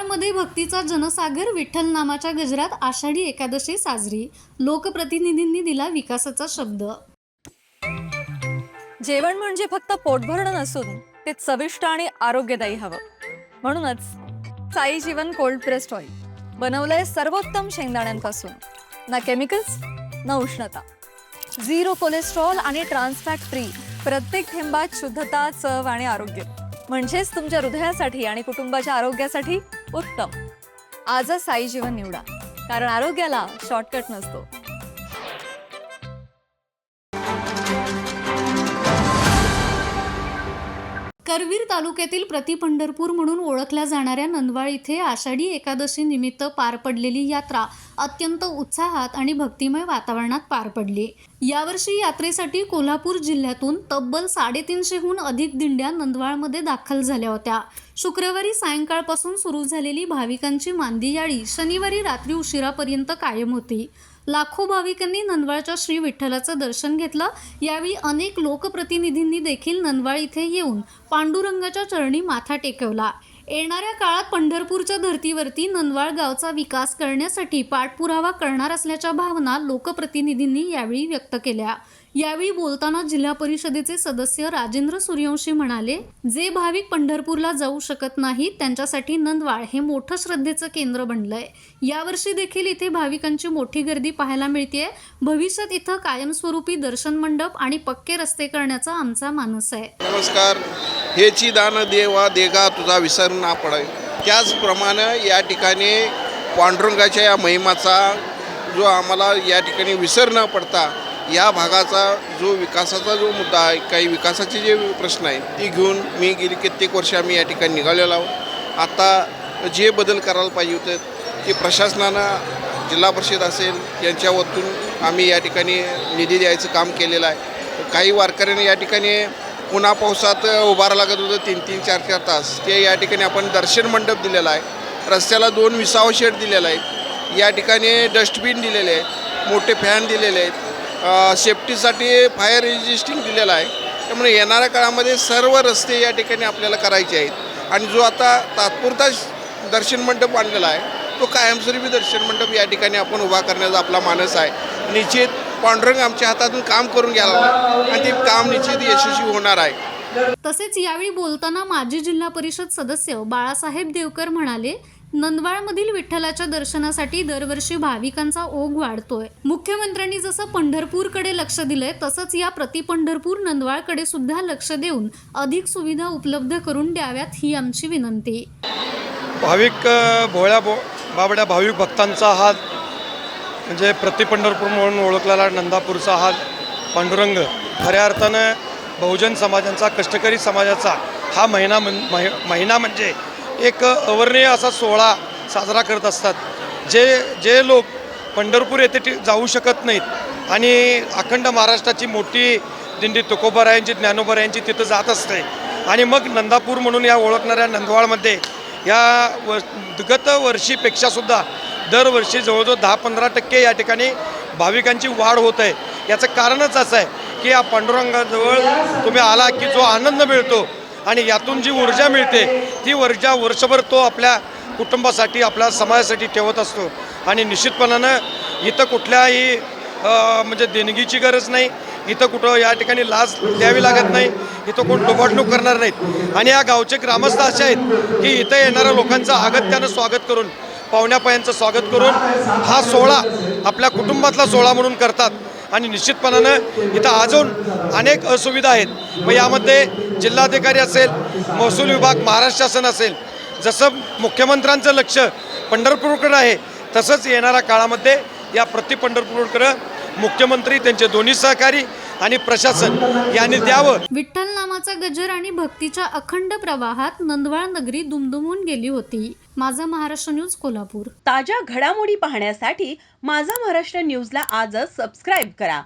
नंदवाळमध्ये भक्तीचा जनसागर विठ्ठल नामाच्या गजरात आषाढी एकादशी साजरी. लोकप्रतिनिधींनी दिला विकासाचा शब्द. जेवण म्हणजे फक्त पोटभरणं नसून ते चविष्ट आणि आरोग्यदायी हवं. म्हणूनच साई जीवन कोल्ड प्रेस्ड ऑइल बनवलंय सर्वोत्तम शेंगदाण्यांपासून. ना केमिकल्स ना उष्णता, झिरो कोलेस्ट्रॉल आणि ट्रान्सफॅट फ्री. प्रत्येक थेंबात शुद्धता, चव आणि आरोग्य. म्हणजेच तुमच्या हृदयासाठी आणि कुटुंबाच्या आरोग्यासाठी उत्तम. आजच साई जीवन निवडा, कारण आरोग्याला शॉर्टकट नसतो. करवीर तालुक्यातील प्रतिपंढरपूर म्हणून ओळखल्या जाणाऱ्या नंदवाळ इथे आषाढी एकादशी निमित्त पार पडलेली यात्रा अत्यंत उत्साहात आणि भक्तिमय वातावरणात पार पडली. यावर्षी यात्रेसाठी कोल्हापूर जिल्ह्यातून तब्बल 350हून अधिक दिंड्या नंदवाळमध्ये दाखल झाल्या होत्या. शुक्रवारी सायंकाळपासून सुरू झालेली भाविकांची मांदी याळी शनिवारी रात्री उशिरापर्यंत कायम होती. लाखो भाविकांनी नंदवाळच्या श्री विठ्ठलाचं दर्शन घेतलं. यावेळी अनेक लोकप्रतिनिधींनी देखील नंदवाळ इथे येऊन पांडुरंगाच्या चरणी माथा टेकवला. येणाऱ्या काळात पंढरपूरच्या धर्तीवरती नंदवाळ गावचा विकास करण्यासाठी पाठपुरावा करणार असल्याच्या भावना लोकप्रतिनिधींनी यावेळी व्यक्त केल्या. यावेळी बोलताना जिल्हा परिषदेचे सदस्य राजेंद्र सूर्यवंशी म्हणाले, जे भाविक पंढरपूरला जाऊ शकत नाहीत त्यांच्यासाठी नंदवाळ हे मोठं श्रद्धेचं केंद्र बनलंय. यावर्षी देखील इथे भाविकांची मोठी गर्दी पाहायला मिळतेय. भविष्यात इथं कायमस्वरूपी दर्शन मंडप आणि पक्के रस्ते करण्याचा आमचा मानस आहे. नमस्कार. हेची दान देवा देगा तुझा विसर ना पडाय. त्याचप्रमाणे या ठिकाणी पांडुरंगाच्या या महिमाचा जो आम्हाला या ठिकाणी विसर न पडता या भागाचा जो विकासाचा जो मुद्दा आहे, काही विकासाचे जे प्रश्न आहेत ती घेऊन मी गेली कित्येक वर्ष आम्ही या ठिकाणी निघालेलो आहोत. आता जे बदल करायला पाहिजे होते ते प्रशासनानं, जिल्हा परिषद असेल यांच्या वतीतून आम्ही या ठिकाणी निधी द्यायचं काम केलेलं आहे. काही वारकऱ्यांनी या ठिकाणी पुन्हा पावसात उभारा लागत होतं 3-3, 4-4 तास. ते या ठिकाणी आपण दर्शन मंडप दिलेला आहे. रस्त्याला 2 विसावा शेड दिलेला आहे. या ठिकाणी डस्टबिन दिलेले आहेत, मोठे फॅन दिलेले आहेत, सेफ्टीसाठी फायर रेजिस्टिंग दिलेला आहे. त्यामुळे येणाऱ्या काळामध्ये सर्व रस्ते या ठिकाणी आपल्याला करायचे आहेत. आणि जो आता तात्पुरता दर्शन मंडप आणलेला आहे तो कायमस्वरूपी दर्शन मंडप या ठिकाणी आपण उभा करण्याचा आपला मानस आहे. निश्चित पांडुरंग आमच्या हातातून काम करून घ्यायला आणि ते काम निश्चित यशस्वी होणार आहे. तसेच यावेळी बोलताना माजी जिल्हा परिषद सदस्य बाळासाहेब देवकर म्हणाले, नंदवाळमधील विठ्ठलाच्या दर्शनासाठी दरवर्षी भाविकांचा ओघ वाढतोय. मुख्यमंत्र्यांनी जसं पंढरपूरकडे लक्ष दिलंय तसंच या प्रतिपंढरपूर नंदवाळकडे सुद्धा लक्ष देऊन अधिक सुविधा उपलब्ध करून द्याव्यात ही आमची विनंती. भाविक बाबड्या भाविक भक्तांचा हा म्हणजे प्रतिपंढरपूर म्हणून ओळखलेला नंदापूरचा हा पांडुरंग खऱ्या अर्थानं बहुजन समाजांचा, कष्टकरी समाजाचा हा महिना म्हणजे एक अवर्णनीय असा सोहळा साजरा करत असतात. जे लोक पंढरपूर येथे जाऊ शकत नाहीत आणि अखंड महाराष्ट्राची मोठी दिंडी तुकोबारायांची, ज्ञानोबारायांची तिथं जात असते. आणि मग नंदापूर म्हणून या ओळखणाऱ्या नंदवाळमध्ये या गत वर्षीपेक्षासुद्धा दरवर्षी जवळजवळ 10-15% या ठिकाणी भाविकांची वाढ होत आहे. याचं कारणच असं आहे की या पांडुरंगाजवळ तुम्ही आला की जो आनंद मिळतो आणि यातून जी ऊर्जा मिळते ती ऊर्जा वर्षभर तो आपल्या कुटुंबासाठी, आपल्या समाजासाठी ठेवत असतो. आणि निश्चितपणानं इथं कुठल्याही म्हणजे देणगीची गरज नाही, इथं कुठं या ठिकाणी लाच द्यावी लागत नाही, इथं कोण डोबाटणूक करणार नाहीत. आणि या गावचे ग्रामस्थ असे आहेत की इथं येणाऱ्या लोकांचं अगत्यानं स्वागत करून, पाहुण्यापायांचं स्वागत करून हा सोहळा आपल्या कुटुंबातला सोहळा म्हणून करतात. आणि निश्चितपणानं इथं अजून अनेक असुविधा आहेत. मग यामध्ये जिल्हाधिकारी असेल, महसूल विभाग, महाराष्ट्र शासन असेल, जसं मुख्यमंत्र्यांचं लक्ष पंढरपूरकडे आहे तसंच येणाऱ्या काळामध्ये या प्रतिपंढरपूरकडे मुख्यमंत्री, त्यांचे दोन्ही सहकारी आणि प्रशासन यांनी द्यावं. विठ्ठल नामाचा गजर आणि भक्तीच्या अखंड प्रवाहात नंदवाळ नगरी दुमदुमून गेली होती. माझा महाराष्ट्र न्यूज, कोल्हापूर. ताज्या घडामोडी पाहण्यासाठी माझा महाराष्ट्र न्यूजला आजच सबस्क्राईब करा.